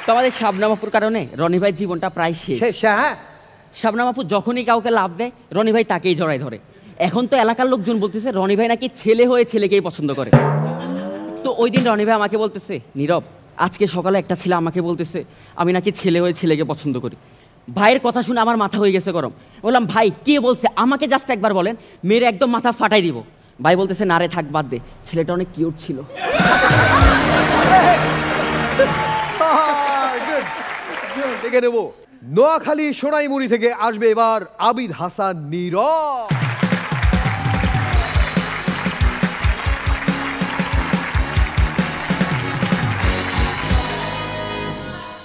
তো আমাদের শাবনাম আপুর কারণে রনি ভাইয়ের জীবনটা প্রায় শেষ। হ্যাঁ, শাবনাম আপু যখনই কাউকে লাভ দেয় রনি ভাই তাকেই জড়ায় ধরে। এখন তো এলাকার লোকজন বলতেছে রনি ভাই নাকি ছেলে হয়ে ছেলেকেই পছন্দ করে। তো ওই দিন রনি ভাই আমাকে বলতেছে, নীরব আজকে সকালে একটা ছেলে আমাকে বলতেছে আমি নাকি ছেলে হয়ে ছেলেকে পছন্দ করি। ভাইয়ের কথা শুনে আমার মাথা হয়ে গেছে গরম। বললাম ভাই কে বলছে, আমাকে জাস্ট একবার বলেন, মেরে একদম মাথা ফাটাই দিব। ভাই বলতেছে না রে থাক বাদ দে, ছেলেটা অনেক কিউট ছিল। দেখে নেব নোয়াখালী সোনাইমুড়ি থেকে আসবে এবার আবিদ হাসান নীরব।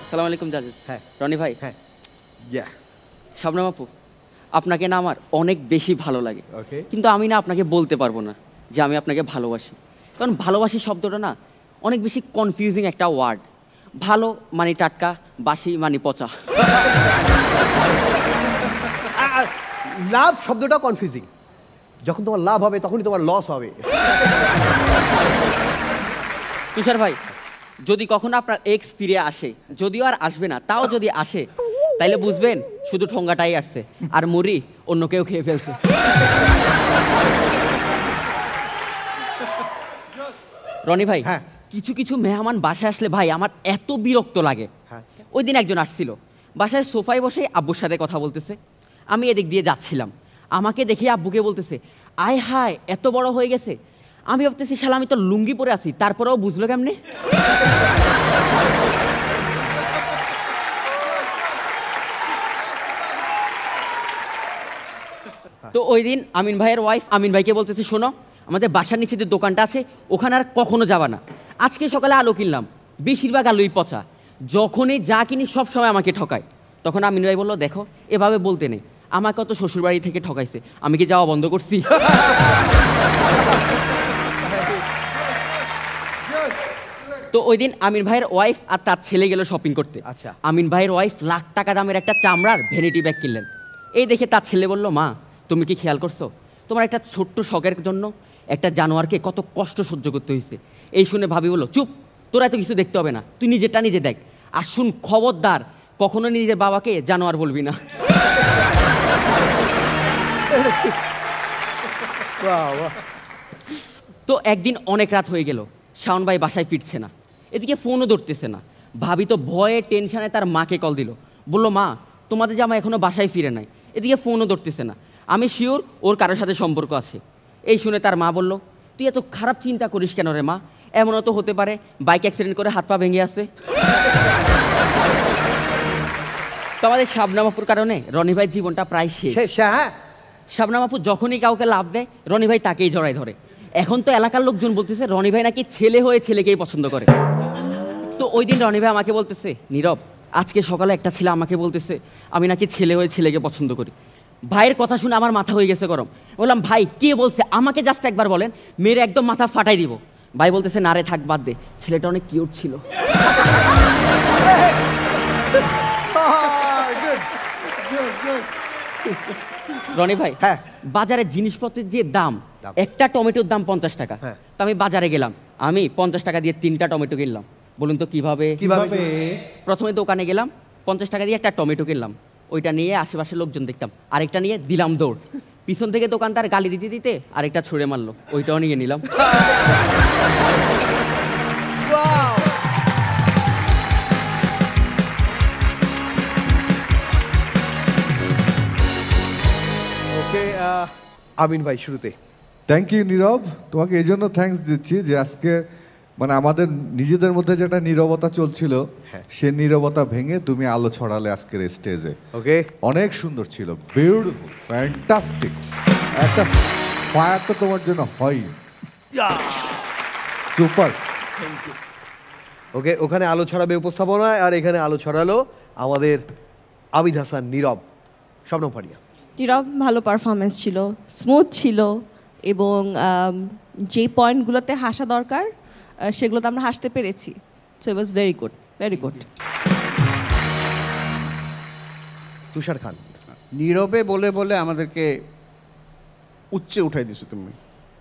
আসসালামু আলাইকুম জাজেস। হ্যাঁ রনি ভাই। হ্যাঁ শাবনাম আপু আপনাকে না আমার অনেক বেশি ভালো লাগে, কিন্তু আমি না আপনাকে বলতে পারবো না যে আমি আপনাকে ভালোবাসি। কারণ ভালোবাসি শব্দটা না অনেক বেশি কনফিউজিং একটা ওয়ার্ড। ভালো মানে টাটকা, বাসি মানে পচা। লাভ শব্দটা কনফিউজিং। যখন তোমার লাভ হবে তখনই তোমার লস হবে। তুষার ভাই যদি কখনো আপনার এক্স ফিরে আসে, যদিও আর আসবে না, তাও যদি আসে তাইলে বুঝবেন শুধু ঠোঙ্গাটাই আসছে আর মুড়ি অন্য কেউ খেয়ে ফেলছে। রনি ভাই কিছু কিছু মেহমান বাসায় আসলে ভাই আমার এত বিরক্ত লাগে। ওই দিন একজন আসছিল, বাসায় সোফায় বসে আব্বুর সাথে কথা বলতেছে। আমি এদিক দিয়ে যাচ্ছিলাম, আমাকে দেখে আব্বুকে বলতেছে আয় হায় এত বড় হয়ে গেছে। আমি ভাবতেছি শালা আমি তো লুঙ্গি পরে আছি, তারপরেও বুঝলো কেমনে? তো ওই দিন আমিন ভাইয়ের ওয়াইফ আমিন ভাইকে বলতেছে শোনো আমাদের বাসার নিচে যে দোকানটা আছে ওখানে আর কখনো যাবা না। আজকে সকালে আলু কিনলাম, বেশিরভাগ আলুই পচা। যখনই যা কিনি সব সময় আমাকে ঠকায়। তখন আমিন ভাই বললো দেখো এভাবে বলতে নেই, আমাকে তো শ্বশুরবাড়ি থেকে ঠকাইছে, আমি কি যাওয়া বন্ধ করছি? তো ওই দিন আমিন ভাইয়ের ওয়াইফ আর তার ছেলে গেল শপিং করতে। আমিন ভাইয়ের ওয়াইফ লাখ টাকা দামের একটা চামড়ার ভ্যানিটি ব্যাগ কিনলেন। এই দেখে তার ছেলে বলল মা তুমি কি খেয়াল করছো তোমার একটা ছোট্ট শখের জন্য একটা জানোয়ারকে কত কষ্ট সহ্য করতে হয়েছে? এই শুনে ভাবি বলল চুপ, তোরা তো কিছু দেখতে হবে না, তুই নিজেরটা নিজে দেখ। আর শুন খবরদার কখনো নিজের বাবাকে জানোয়ার বলবি না। তো একদিন অনেক রাত হয়ে গেল, শাওন ভাই বাসায় ফিরছে না, এদিকে ফোনও ধরতেছে না। ভাবি তো ভয়ে টেনশনে তার মাকে কল দিল, বলল মা তোমাদের জামা এখনো বাসায় ফিরে নাই, এদিকে ফোনও ধরতেছে না, আমি শিওর ওর কারোর সাথে সম্পর্ক আছে। এই শুনে তার মা বলল তুই এত খারাপ চিন্তা করিস কেন রে মা, এমনও তো হতে পারে বাইক অ্যাক্সিডেন্ট করে হাত পা ভেঙে আছে। তো আমাদের শাবনাম আপুর কারণে রনি ভাইয়ের জীবনটা প্রায় শেষ। শাবনাম আপু যখনই কাউকে লাভ দেয় রনি ভাই তাকেই জড়ায় ধরে। এখন তো এলাকার লোকজন বলতেছে রনি ভাই নাকি ছেলে হয়ে ছেলেকেই পছন্দ করে। তো ওই দিন রনি ভাই আমাকে বলতেছে নীরব আজকে সকালে একটা ছেলে আমাকে বলতেছে আমি নাকি ছেলে হয়ে ছেলেকে পছন্দ করি। ভাইয়ের কথা শুনে আমার মাথা হয়ে গেছে গরম। বললাম ভাই কে বলছে, আমাকে জাস্ট একবার বলেন, মেরে একদম মাথা ফাটাই দিব। ভাই বলতেছে না রে থাক বাদ দে, ছেলেটা অনেক কিউট ছিল। রনি ভাই বাজারে জিনিসপত্রের যে দাম, একটা টমেটোর দাম 50 টাকা। তো আমি বাজারে গেলাম, আমি 50 টাকা দিয়ে 3টা টমেটো কিনলাম। বলুন তো কিভাবে? প্রথমে দোকানে গেলাম, 50 টাকা দিয়ে একটা টমেটো কিনলাম, ওইটা নিয়ে আশেপাশের লোকজন দেখতাম, আরেকটা নিয়ে দিলাম দৌড়। পিছন থেকে দোকানদার গালি দিতে দিতে আরেকটা ছুঁড়ে মারলো, ওইটাও নিয়ে নিলাম। আমিন ভাই শুরুতে থ্যাংক ইউ নীরব, তোমাকে এই জন্য থ্যাঙ্কস দিচ্ছি যে আজকে মানে আমাদের নিজেদের মধ্যে যেটা নীরবতা চলছিল সে নীরবতা ভেঙে তুমি আলো ছড়ালে আজকের স্টেজে। ওকে অনেক সুন্দর ছিল, বিউটিফুল, ফ্যান্টাস্টিক। একটা ফায়ার তো তোমার জন্য হয়, সুপার। ওকে ওখানে আলো ছড়াবে উপস্থাপনায়, আর এখানে আলো ছড়ালো আমাদের আবিদ হাসান নীরব। শবনম ফারিয়া। নীরব ভালো পারফরমেন্স ছিল, স্মুথ ছিল, এবং যে পয়েন্টগুলোতে হাসা দরকার সেগুলোতে আমরা হাসতে পেরেছি। So it was very good, very good. Tushar Khan. নীরবে বলে বলে আমাদেরকে উচ্চে উঠাই দিছো তুমি,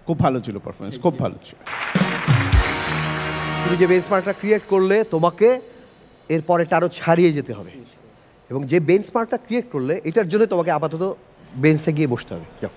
খুব ভালো ছিল পারফরমেন্স, খুব ভালো ছিল। তুমি যে বেঞ্চমার্কটা ক্রিয়েট করলে তোমাকে এরপরেটা আরও ছাড়িয়ে যেতে হবে এবং যে বেঞ্চমার্কটা ক্রিয়েট করলে এটার জন্য তোমাকে আপাতত বেঞ্চে গিয়ে বসতে হবে যাও